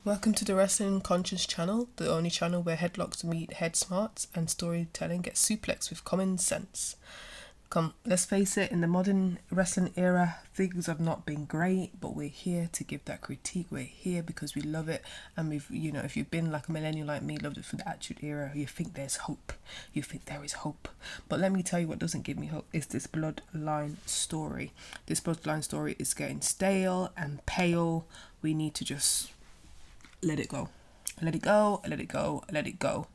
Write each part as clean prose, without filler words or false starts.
Welcome to the Wrestling Conscious channel, the only channel where headlocks meet head smarts and storytelling gets suplexed with common sense. Come, let's face it, in the modern wrestling era, things have not been great, but we're here to give that critique. We're here because we love it, and if you've been like a millennial like me, loved it for the Attitude Era, you think there's hope. You think there is hope. But let me tell you what doesn't give me hope is this Bloodline story. This Bloodline story is getting stale and pale. We need to just let it go. Let it go, let it go, let it go.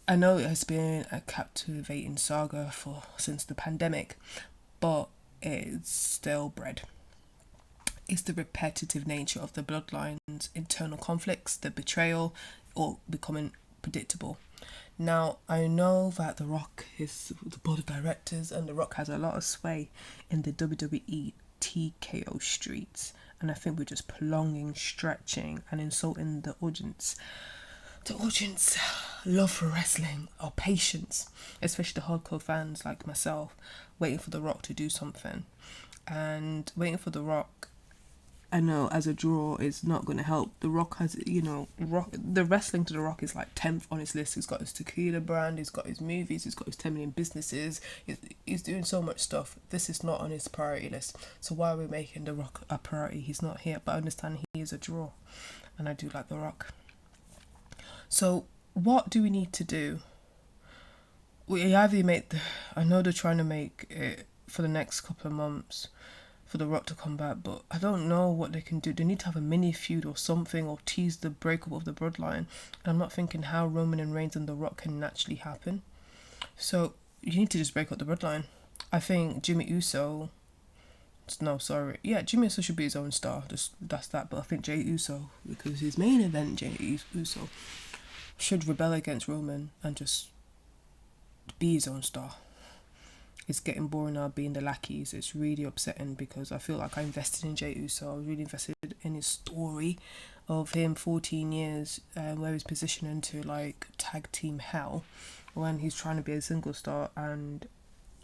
I know it has been a captivating saga since the pandemic, but it's still bread. It's the repetitive nature of the bloodline's internal conflicts, the betrayal, all becoming predictable. Now, I know that The Rock is the board of directors and The Rock has a lot of sway in the WWE TKO streets, and I think we're just prolonging, stretching, and insulting the audience. The audience love for wrestling or patience, especially the hardcore fans like myself, waiting for The Rock to do something. And waiting for The Rock, I know as a draw is not going to help. The Rock has, the wrestling to The Rock is like 10th on his list. He's got his tequila brand, he's got his movies, he's got his 10 million businesses, he's doing so much stuff. This is not on his priority list. So why are we making The Rock a priority? He's not here, but I understand he is a draw. And I do like The Rock. So what do we need to do? I know they're trying to make it for the next couple of months for The Rock to come back, but I don't know what they can do. They need to have a mini feud or something, or tease the breakup of the bloodline. And I'm not thinking how Roman and Reigns and The Rock can naturally happen. So you need to just break up the bloodline. I think Jimmy Uso. No, sorry. Yeah, Jimmy Uso should be his own star. That's that. But I think Jey Uso, because his main event, Jey Uso, should rebel against Roman and just be his own star. It's getting boring now being the lackeys. It's really upsetting because I feel like I invested in Jey Uso. I was really invested in his story of him 14 years where he's positioned into like tag team hell when he's trying to be a single star and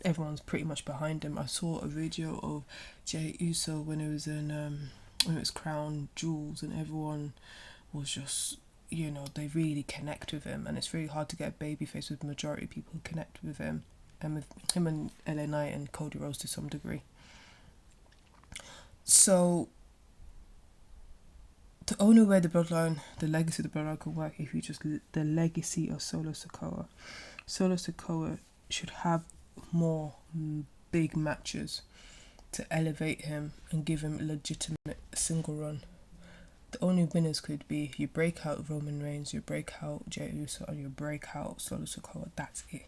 everyone's pretty much behind him. I saw a video of Jey Uso when it was when it was Crown Jewels and everyone was just, they really connect with him, and it's really hard to get a babyface with the majority of people who connect with him, and with him and LA Knight and Cody Rhodes to some degree. So the only way the legacy of the bloodline can work if you just the legacy of Solo Sikoa. Solo Sikoa should have more big matches to elevate him and give him a legitimate single run. The only winners could be you break out Roman Reigns, you break out Jey Uso, and you break out Solo Sikoa. That's it.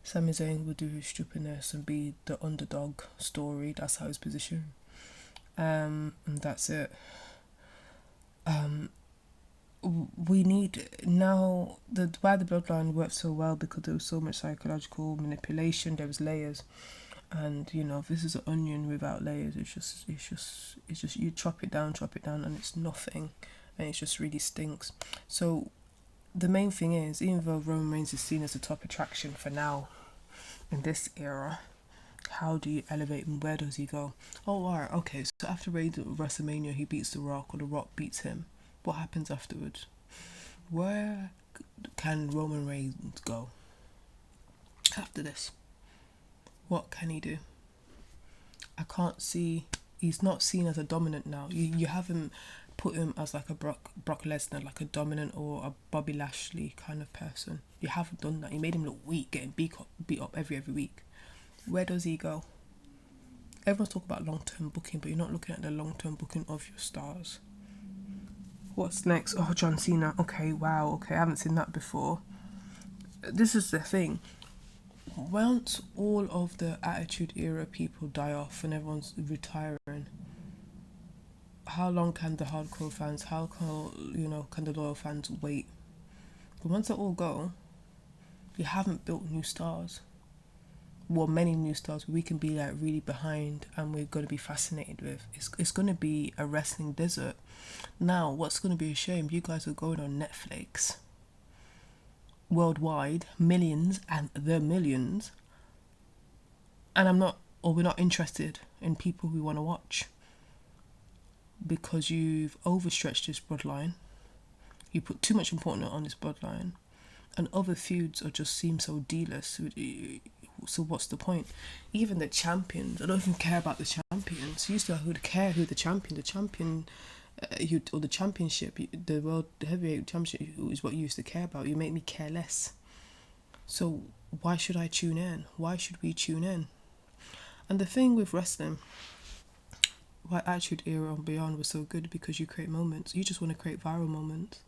Sami Zayn will do his stupidness and be the underdog story. That's how he's positioned. And that's it. We need now why the bloodline worked so well because there was so much psychological manipulation. There was layers. And this is an onion without layers. It's just you chop it down, and it's nothing, and it just really stinks. So the main thing is, even though Roman Reigns is seen as the top attraction for now in this era, how do you elevate him? Where does he go? Oh, alright, okay. So after WrestleMania, he beats The Rock, or The Rock beats him. What happens afterwards? Where can Roman Reigns go after this? What can he do? I can't see. He's not seen as a dominant now. You haven't put him as like a Brock Lesnar, like a dominant or a Bobby Lashley kind of person. You haven't done that. You made him look weak, getting beat up every week. Where does he go? Everyone's talking about long-term booking, but you're not looking at the long-term booking of your stars. What's next? Oh, John Cena. Okay, wow. Okay, I haven't seen that before. This is the thing. Once all of the Attitude Era people die off and everyone's retiring, how long can the hardcore fans, can the loyal fans wait? But once they all go, you haven't built new stars. Well, many new stars we can be like really behind and we're going to be fascinated with. It's going to be a wrestling desert. Now, what's going to be a shame, you guys are going on Netflix worldwide, millions and the millions, and we're not interested in people we want to watch because you've overstretched this bloodline You put too much importance on this bloodline, and other feuds are just seem so D-less. So what's the point? Even the champions, I don't even care about the champions. Used to, I would care who the champion, or the championship, the world heavyweight championship is what you used to care about. You make me care less. So why should I tune in? Why should we tune in? And the thing with wrestling, why Attitude Era and beyond was so good, because you create moments. You just want to create viral moments.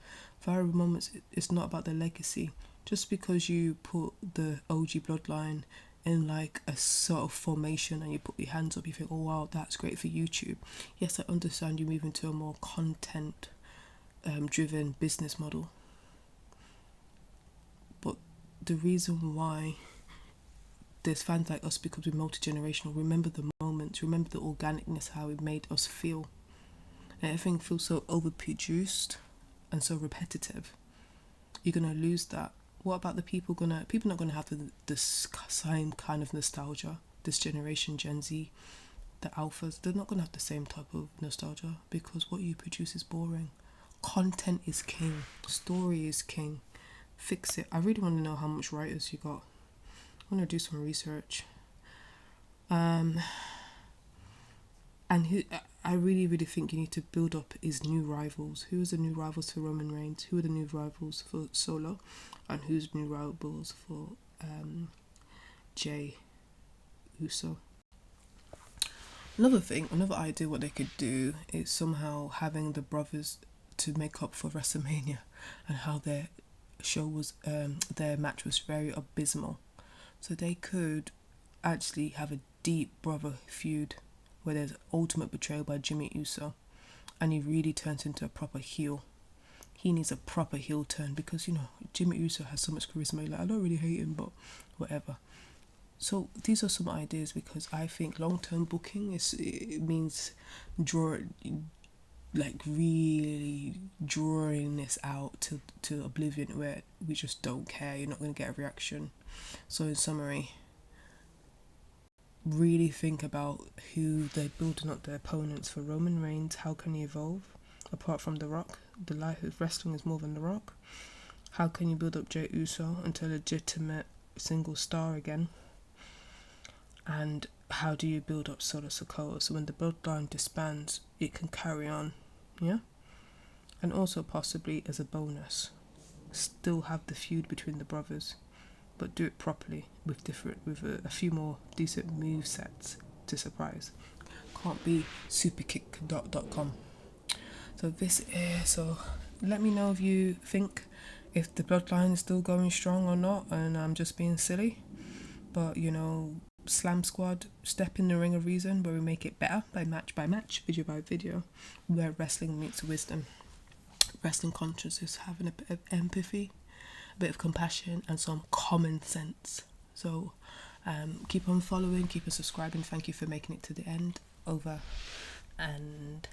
Viral moments, it's not about the legacy. Just because you put the OG bloodline in like a sort of formation and you put your hands up, you think, oh wow, that's great for YouTube. Yes, I understand you move into a more content driven business model. But the reason why there's fans like us, because we're multi-generational, remember the moments, remember the organicness, how it made us feel. And everything feels so overproduced and so repetitive. You're gonna lose that. What about the people not gonna have the same kind of nostalgia? This generation, Gen Z, the alphas, they're not gonna have the same type of nostalgia, because what you produce is boring. Content is king. Story is king. Fix it. I really want to know how much writers you got. I want to do some research. And who I really, really think you need to build up is new rivals. Who is the new rivals for Roman Reigns? Who are the new rivals for Solo? And who's new rivals for Jay Uso? Another idea what they could do is somehow having the brothers to make up for WrestleMania, and how their show was, their match was very abysmal. So they could actually have a deep brother feud where there's ultimate betrayal by Jimmy Uso, and he really turns into a proper heel. He needs a proper heel turn, because, you know, Jimmy Uso has so much charisma. Like, I don't really hate him, but whatever. So these are some ideas, because I think long-term booking means really drawing this out to oblivion, where we just don't care. You're not going to get a reaction. So in summary, really think about who they're building up their opponents for. Roman Reigns, how can he evolve apart from The Rock? The life of wrestling is more than The Rock. How can you build up Jey Uso into a legitimate single star again? And how do you build up Solo Sikoa so when the bloodline disbands, it can carry on? Yeah? And also possibly as a bonus, still have the feud between the brothers, but do it properly with a few more decent move sets to surprise. Can't be superkick.com. So let me know if you think if the bloodline is still going strong or not, and I'm just being silly. But, you know, Slam Squad, step in the ring of reason, where we make it better by match, video by video, where wrestling meets wisdom. Wrestling consciousness, having a bit of empathy, a bit of compassion, and some common sense. So keep on following, keep on subscribing. Thank you for making it to the end. Over and